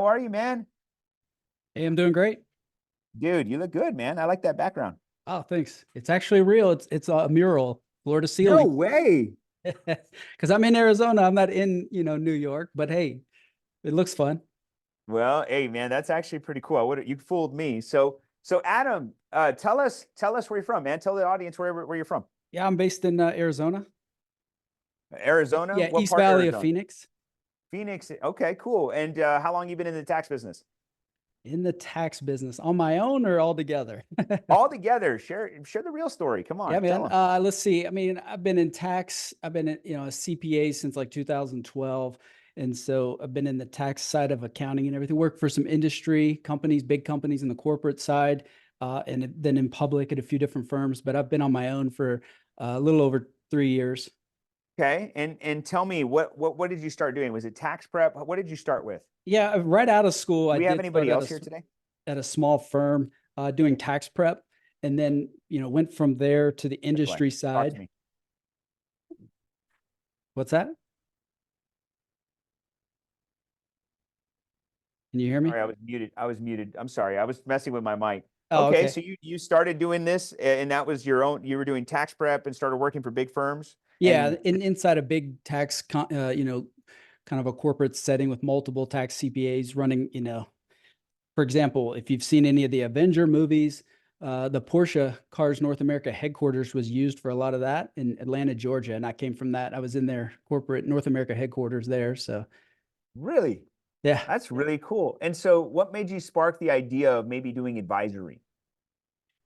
How are you, man? Hey, I'm doing great. Dude, you look good, man. I like that background. Oh, thanks. It's actually real. It's a mural, floor to No ceiling. way. Because I'm in Arizona. I'm not in, New York, but hey, it looks fun. Well, hey, man, that's actually pretty cool. You fooled me. So Adam, tell us where you're from, man. Tell the audience where you're from. Yeah, I'm based in Arizona. Arizona? Yeah, What East part of Valley of Arizona? Phoenix. Phoenix. Okay, cool. And how long you been in the tax business? In the tax business on my own or all together? All together. Share the real story. Come Yeah, on, tell man. them. Let's see. I mean, I've been in tax. I've been, a CPA since like 2012. And so I've been in the tax side of accounting and everything. Worked for some industry companies, big companies in the corporate side, and then in public at a few different firms. But I've been on my own for a little over 3 years. Okay. And tell me what did you start doing? Was it tax prep? What did you start with? Yeah, right out of school, Do I we have did start anybody else here today? at a small firm doing Okay. tax prep, and then went from there to the This way. industry Talk to side. me. What's that? Can you hear me? Sorry, I was muted. I was muted. I'm sorry. I was messing with my mic. Oh, Okay, okay. so you started doing this and that was your own, you were doing tax prep and started working for big firms Yeah, and inside a big kind of a corporate setting with multiple tax CPAs running, for example, if you've seen any of the Avenger movies, the Porsche Cars North America headquarters was used for a lot of that in Atlanta, Georgia, and I came from that. I was in their corporate North America headquarters there. So, really, yeah. that's really cool. And so what made you spark the idea of maybe doing advisory?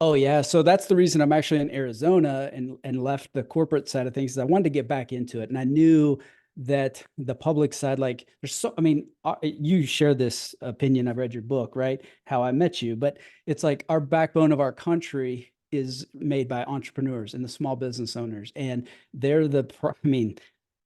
Oh yeah, so that's the reason I'm actually in Arizona and left the corporate side of things. Is I wanted to get back into it, and I knew that the public side, like, there's so. I mean, you share this opinion. I've read your book, right? How I Met You, but it's like our backbone of our country is made by entrepreneurs and the small business owners, and they're I mean,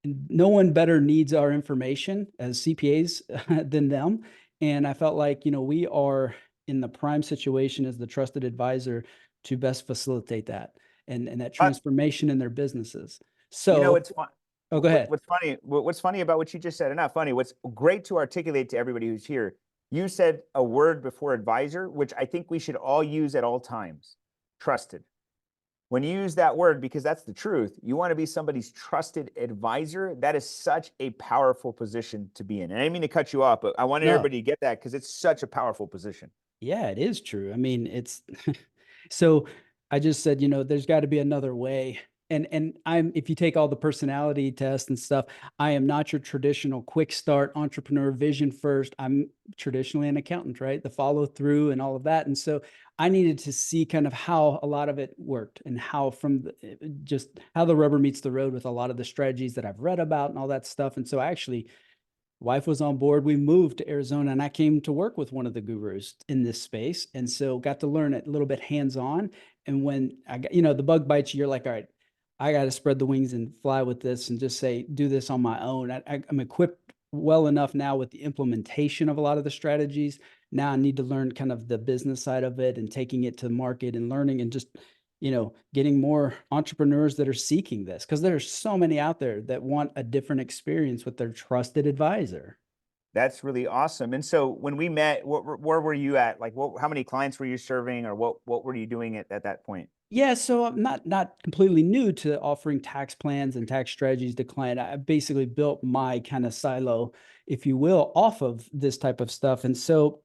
no one better needs our information as CPAs than them. And I felt like, we are in the prime situation as the trusted advisor to best facilitate that and that Uh, transformation in their businesses. So, it's fun. oh, go ahead. What's funny about what you just said, and not funny, what's great to articulate to everybody who's here, you said a word before advisor, which I think we should all use at all times. Trusted. When you use that word, because that's the truth, you want to be somebody's trusted advisor. That is such a powerful position to be in. And I didn't mean to cut you off, but I wanted No, everybody to get that because it's such a powerful position. yeah, it is true. I mean, it's so I just said, there's got to be another way. And I'm if you take all the personality tests and stuff, I am not your traditional quick start entrepreneur, vision first. I'm traditionally an accountant, right? The follow through and all of that. And so I needed to see kind of how a lot of it worked and how just how the rubber meets the road with a lot of the strategies that I've read about and all that stuff. And so I actually wife was on board. We moved to Arizona and I came to work with one of the gurus in this space. And so got to learn it a little bit hands on. And when I got, the bug bites you, you're like, all right, I got to spread the wings and fly with this and just say, do this on my own. I'm equipped well enough now with the implementation of a lot of the strategies. Now I need to learn kind of the business side of it and taking it to the market and learning and just getting more entrepreneurs that are seeking this because there's so many out there that want a different experience with their trusted advisor. That's really awesome. And so when we met, where were you at? Like, how many clients were you serving, or what were you doing at that point? Yeah, so I'm not completely new to offering tax plans and tax strategies to client. I basically built my kind of silo, if you will, off of this type of stuff. And so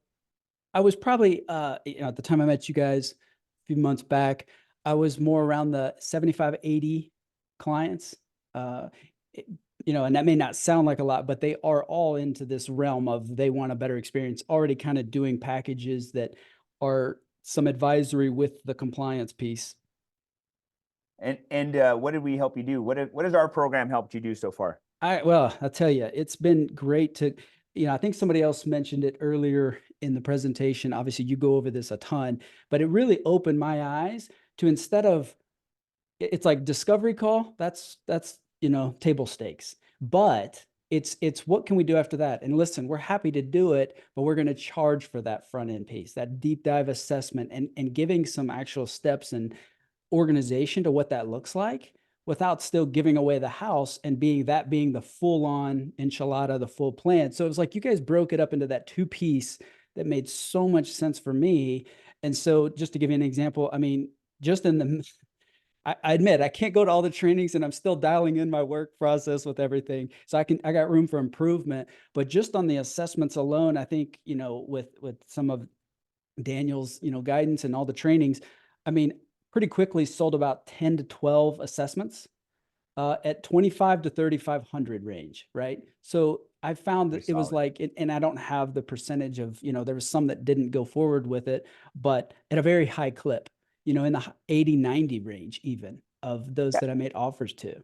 I was probably at the time I met you guys a few months back, I was more around the 75, 80 clients. Uh, it- and that may not sound like a lot, but they are all into this realm of they want a better experience, already kind of doing packages that are some advisory with the compliance piece. And what did we help you do? What has our program helped you do so far? I'll tell you, it's been great to, I think somebody else mentioned it earlier in the presentation. Obviously, you go over this a ton, but it really opened my eyes to instead of it's like discovery call, that's table stakes. But it's what can we do after that? And listen, we're happy to do it, but we're going to charge for that front end piece, that deep dive assessment and giving some actual steps and organization to what that looks like without still giving away the house and being the full on enchilada, the full plan. So it was like you guys broke it up into that two piece that made so much sense for me. And so just to give you an example, I mean, just in the I admit I can't go to all the trainings and I'm still dialing in my work process with everything. So I got room for improvement. But just on the assessments alone, I think, with some of Daniel's, guidance and all the trainings, I mean, pretty quickly sold about 10 to 12 assessments at 25 to 3,500 range, right? So I found that Pretty it was solid. like, and I don't have the percentage of, there was some that didn't go forward with it, but at a very high clip, in the 80, 90 range, even of those that I made offers to.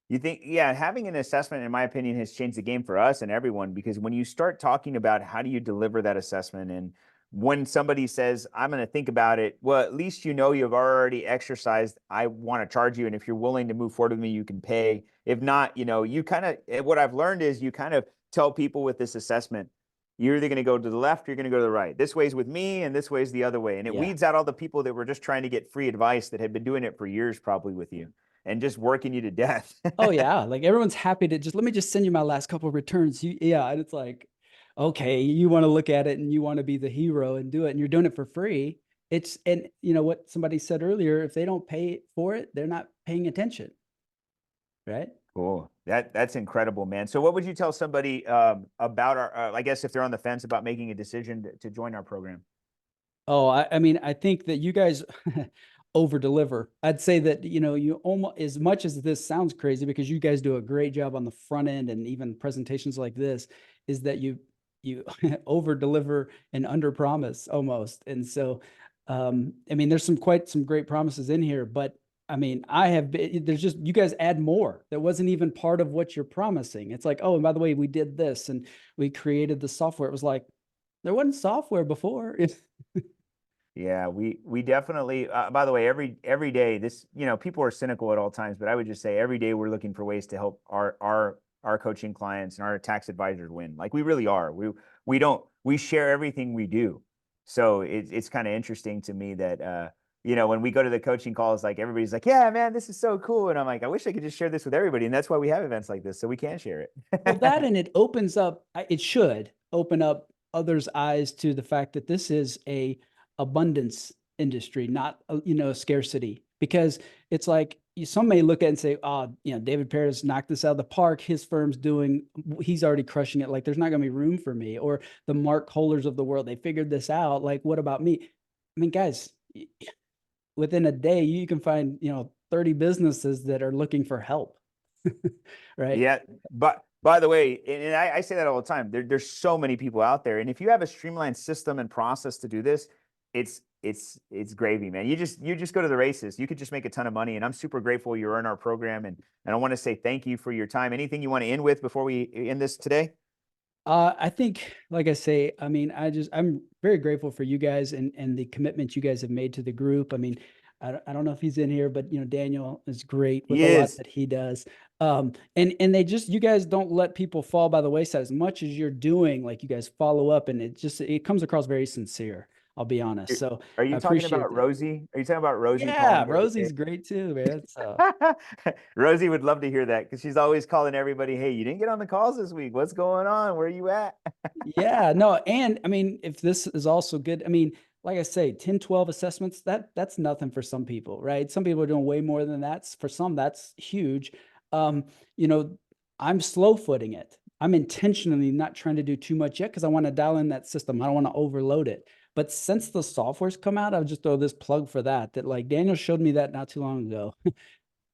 You think, yeah, having an assessment, in my opinion, has changed the game for us and everyone because when you start talking about how do you deliver that assessment, and when somebody says, I'm going to think about it, well, at least you've already exercised. I want to charge you. And if you're willing to move forward with me, you can pay. If not, you kind of, what I've learned is you kind of tell people with this assessment, you're either going to go to the left, or you're going to go to the right. This way's with me, and this way's the other way. And it Yeah. weeds out all the people that were just trying to get free advice that had been doing it for years, probably with you and just working you to death. Oh yeah, like everyone's happy to just let me just send you my last couple of returns. Yeah, and it's like, okay, you want to look at it and you want to be the hero and do it, and you're doing it for free. And what somebody said earlier, if they don't pay for it, they're not paying attention, right? Cool. That's incredible, man. So, what would you tell somebody about our? I guess if they're on the fence about making a decision to join our program. Oh, I mean, I think that you guys over deliver. I'd say that, you almost, as much as this sounds crazy, because you guys do a great job on the front end and even presentations like this, is that you over deliver and under promise almost. And so, I mean, there's quite some great promises in here, but I mean, there's just, you guys add more that wasn't even part of what you're promising. It's like, oh, and by the way, we did this and we created the software. It was like, there wasn't software before. Yeah, we definitely. By the way, every day, this people are cynical at all times, but I would just say every day we're looking for ways to help our coaching clients and our tax advisors win. Like we really are. We share everything we do. So it's kind of interesting to me that when we go to the coaching calls, like everybody's like, yeah, man, this is so cool, and I'm like, I wish I could just share this with everybody, and that's why we have events like this so we can share Well, that, it. and it opens up, it should open up others' eyes to the fact that this is a abundance industry, not a scarcity. Because it's like some may look at it and say, "Oh, David Paris knocked this out of the park. His firm's he's already crushing it. Like there's not going to be room for me." Or the Mark Kohlers of the world, they figured this out. Like, what about me? I mean, guys, within a day, you can find 30 businesses that are looking for help, right? Yeah, but by the way, and I say that all the time. There's so many people out there, and if you have a streamlined system and process to do this, it's gravy, man. You just go to the races. You could just make a ton of money, and I'm super grateful you're in our program, and I want to say thank you for your time. Anything you want to end with before we end this today? I think, like I say, I mean, I'm very grateful for you guys and the commitment you guys have made to the group. I mean, I don't know if he's in here, but Daniel is great with He a lot is. that he does. And you guys don't let people fall by the wayside as much as you're doing. Like you guys follow up, and it comes across very sincere. I'll be honest. So Are I you talking appreciate about that. Rosie? Are you talking about Rosie calling Yeah, me every day? Rosie's great too, man. So Rosie would love to hear that because she's always calling everybody, hey, you didn't get on the calls this week. What's going on? Where are you at? yeah, no, and I mean, if this is also good, I mean, like I say, 10, 12 assessments, that's nothing for some people, right? Some people are doing way more than that. For some, that's huge. Um, you know, I'm slow footing it. I'm intentionally not trying to do too much yet because I want to dial in that system. I don't want to overload it. But since the software's come out, I'll just throw this plug for that like Daniel showed me that not too long ago.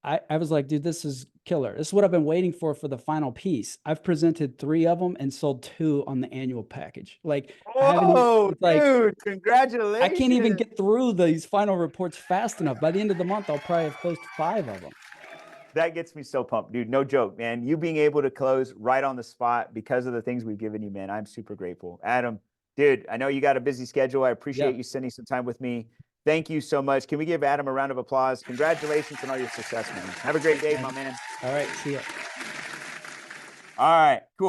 I was like, dude, this is killer. This is what I've been waiting for the final piece. I've presented 3 of them and sold 2 on the annual package. Like I haven't even, Whoa, it's like, dude, I can't even congratulations. get through these final reports fast enough. By the end of the month, I'll probably have closed 5 of them. That gets me so pumped, dude. No joke, man. You being able to close right on the spot because of the things we've given you, man. I'm super grateful. Adam, dude, I know you got a busy schedule. I appreciate Yeah. you spending some time with me. Thank you so much. Can we give Adam a round of applause? Congratulations on all your success, man. Have a great Thanks, day, my man. man. All right. See ya. All right, cool.